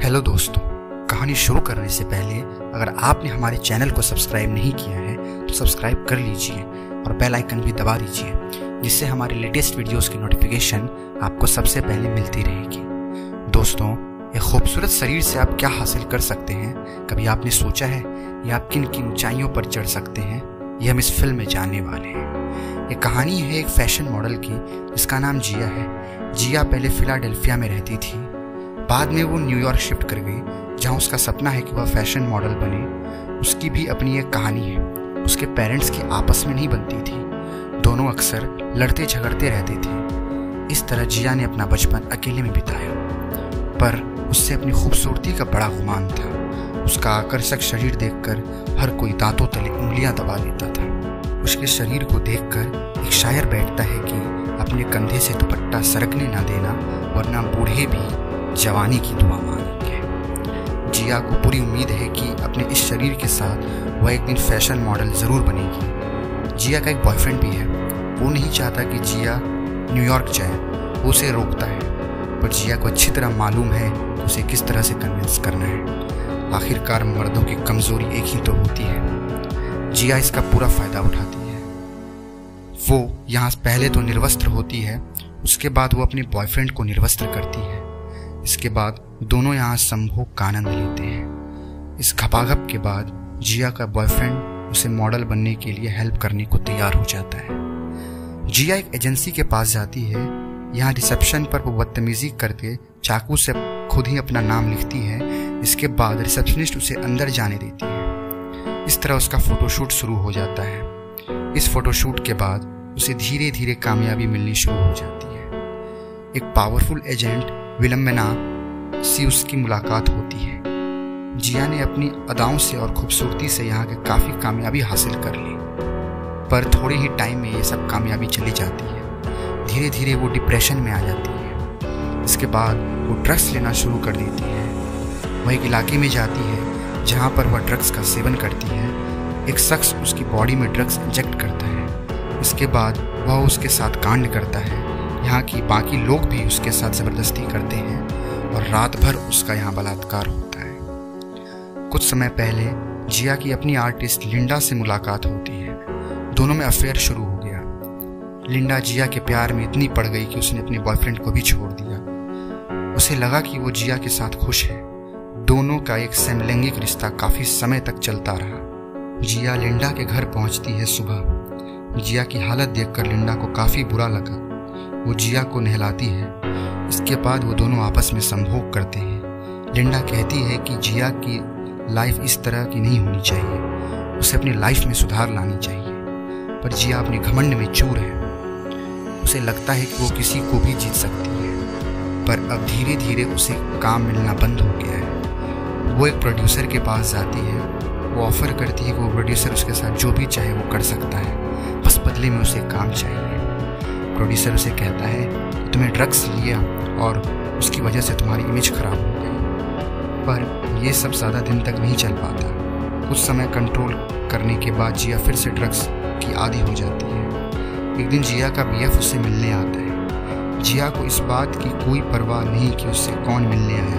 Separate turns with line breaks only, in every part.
Hello दोस्तों, कहानी शुरू करने से पहले अगर आपने हमारे चैनल को सब्सक्राइब नहीं किया है तो सब्सक्राइब कर लीजिए और बेल आइकन भी दबा दीजिए, जिससे हमारे लेटेस्ट वीडियोस की नोटिफिकेशन आपको सबसे पहले मिलती रहेगी। दोस्तों, एक खूबसूरत शरीर से आप क्या हासिल कर सकते हैं, कभी आपने सोचा है? या आप किन किन ऊंचाइयों पर चढ़ सकते हैं, ये हम इस फिल्म में जानने वाले हैं। ये कहानी है एक फैशन मॉडल की जिसका नाम जिया है। जिया पहले फिलाडेल्फिया में रहती थी, बाद में वो न्यूयॉर्क शिफ्ट कर गई, जहाँ उसका सपना है कि वह फैशन मॉडल बने। उसकी भी अपनी एक कहानी है। उसके पेरेंट्स की आपस में नहीं बनती थी, दोनों अक्सर लड़ते झगड़ते रहते थे। इस तरह जिया ने अपना बचपन अकेले में बिताया, पर उससे अपनी खूबसूरती का बड़ा गुमान था। उसका आकर्षक शरीर देखकर हर कोई दांतों तले उंगलियां दबा लेता था। उसके शरीर को देखकर एक शायर बैठता है कि अपने कंधे से दुपट्टा सरकने ना देना, वरना बूढ़े भी जवानी की दुआ मांगेंगे। जिया को पूरी उम्मीद है कि अपने इस शरीर के साथ वह एक दिन फैशन मॉडल जरूर बनेगी। जिया का एक बॉयफ्रेंड भी है। वो नहीं चाहता कि जिया न्यूयॉर्क जाए, वो उसे रोकता है, पर जिया को अच्छी तरह मालूम है कि उसे किस तरह से कन्विंस करना है। आखिरकार मर्दों की कमजोरी एक ही तो होती है। जिया इसका पूरा फायदा उठाती है। वो यहाँ पहले तो निर्वस्त्र होती है, उसके बाद वो अपने बॉयफ्रेंड को निर्वस्त्र करती है। इसके बाद दोनों यहाँ संभोग का आनंद लेते हैं। इस घपाघप के बाद जिया का बॉयफ्रेंड उसे मॉडल बनने के लिए हेल्प करने को तैयार हो जाता है। जिया एक एजेंसी के पास जाती है। यहाँ रिसेप्शन पर वो बदतमीजी करके चाकू से खुद ही अपना नाम लिखती है। इसके बाद रिसेप्शनिस्ट उसे अंदर जाने देती है। इस तरह उसका फोटोशूट शुरू हो जाता है। इस फोटोशूट के बाद उसे धीरे धीरे कामयाबी मिलनी शुरू हो जाती है। एक पावरफुल एजेंट विलम्बना से उसकी मुलाकात होती है। जिया ने अपनी अदाओं से और खूबसूरती से यहाँ के काफ़ी कामयाबी हासिल कर ली, पर थोड़े ही टाइम में ये सब कामयाबी चली जाती है। धीरे धीरे वो डिप्रेशन में आ जाती है। इसके बाद वो ड्रग्स लेना शुरू कर देती है। वह एक इलाके में जाती है जहाँ पर वह ड्रग्स का सेवन करती है। एक शख्स उसकी बॉडी में ड्रग्स इंजेक्ट करता है। इसके बाद वह उसके साथ कांड करता है। यहाँ की बाकी लोग भी उसके साथ ज़बरदस्ती करते हैं और रात भर उसका यहाँ बलात्कार होता है। कुछ समय पहले जिया की अपनी आर्टिस्ट लिंडा से मुलाकात होती है। दोनों में अफेयर शुरू हो गया। लिंडा जिया के प्यार में इतनी पड़ गई कि उसने अपने बॉयफ्रेंड को भी छोड़ दिया। उसे लगा कि वो जिया के साथ खुश है। दोनों का एक समलैंगिक रिश्ता काफ़ी समय तक चलता रहा। जिया लिंडा के घर पहुँचती है सुबह। जिया की हालत देखकर लिंडा को काफ़ी बुरा लगा। वो जिया को नहलाती है। इसके बाद वो दोनों आपस में संभोग करते हैं। लिंडा कहती है कि जिया की लाइफ इस तरह की नहीं होनी चाहिए, उसे अपनी लाइफ में सुधार लानी चाहिए, पर जिया अपने घमंड में चूर है। उसे लगता है कि वो किसी को भी जीत सकती है, पर अब धीरे धीरे उसे काम मिलना बंद हो गया है। वो एक प्रोड्यूसर के पास जाती है। वो ऑफर करती है कि वो प्रोड्यूसर उसके साथ जो भी चाहे वो कर सकता है, बस बदले में उसे काम चाहिए। प्रोड्यूसर उसे कहता है कि तुमने ड्रग्स लिया और उसकी वजह से तुम्हारी इमेज खराब हो गई, पर यह सब ज़्यादा दिन तक नहीं चल पाता। कुछ समय कंट्रोल करने के बाद जिया फिर से ड्रग्स की आदी हो जाती है। एक दिन जिया का बीएफ उससे मिलने आता है। जिया को इस बात की कोई परवाह नहीं कि उससे कौन मिलने आया,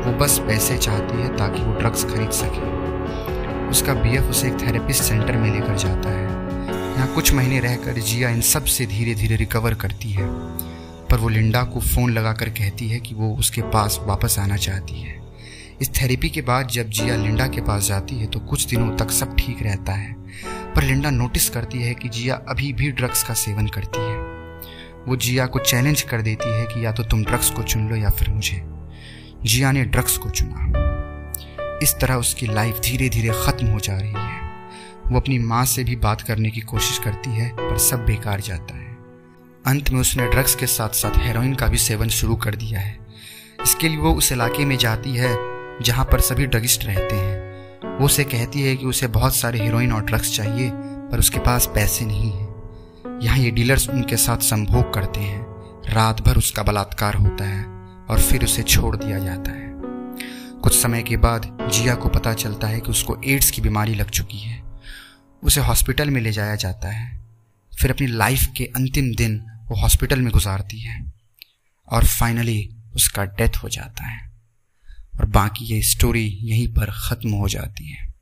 वो बस पैसे चाहती है ताकि वो ड्रग्स खरीद सके। उसका बीएफ उसे एक थेरेपिस्ट सेंटर में लेकर जाता है। यहाँ कुछ महीने रहकर जिया इन सब से धीरे धीरे रिकवर करती है, पर वो लिंडा को फ़ोन लगाकर कहती है कि वो उसके पास वापस आना चाहती है। इस थेरेपी के बाद जब जिया लिंडा के पास जाती है तो कुछ दिनों तक सब ठीक रहता है, पर लिंडा नोटिस करती है कि जिया अभी भी ड्रग्स का सेवन करती है। वो जिया को चैलेंज कर देती है कि या तो तुम ड्रग्स को चुन लो या फिर मुझे। जिया ने ड्रग्स को चुना। इस तरह उसकी लाइफ धीरे धीरे ख़त्म हो जा रही है। वो अपनी माँ से भी बात करने की कोशिश करती है, पर सब बेकार जाता है। अंत में उसने ड्रग्स के साथ साथ हेरोइन का भी सेवन शुरू कर दिया है। इसके लिए वो उस इलाके में जाती है जहाँ पर सभी ड्रगिस्ट रहते हैं। वो उसे कहती है कि उसे बहुत सारे हेरोइन और ड्रग्स चाहिए, पर उसके पास पैसे नहीं हैं। यहाँ ये डीलर्स उनके साथ संभोग करते हैं। रात भर उसका बलात्कार होता है और फिर उसे छोड़ दिया जाता है। कुछ समय के बाद जिया को पता चलता है कि उसको एड्स की बीमारी लग चुकी है। उसे हॉस्पिटल में ले जाया जाता है। फिर अपनी लाइफ के अंतिम दिन वो हॉस्पिटल में गुजारती है और फाइनली उसका डेथ हो जाता है। और बाकी ये स्टोरी यहीं पर ख़त्म हो जाती है।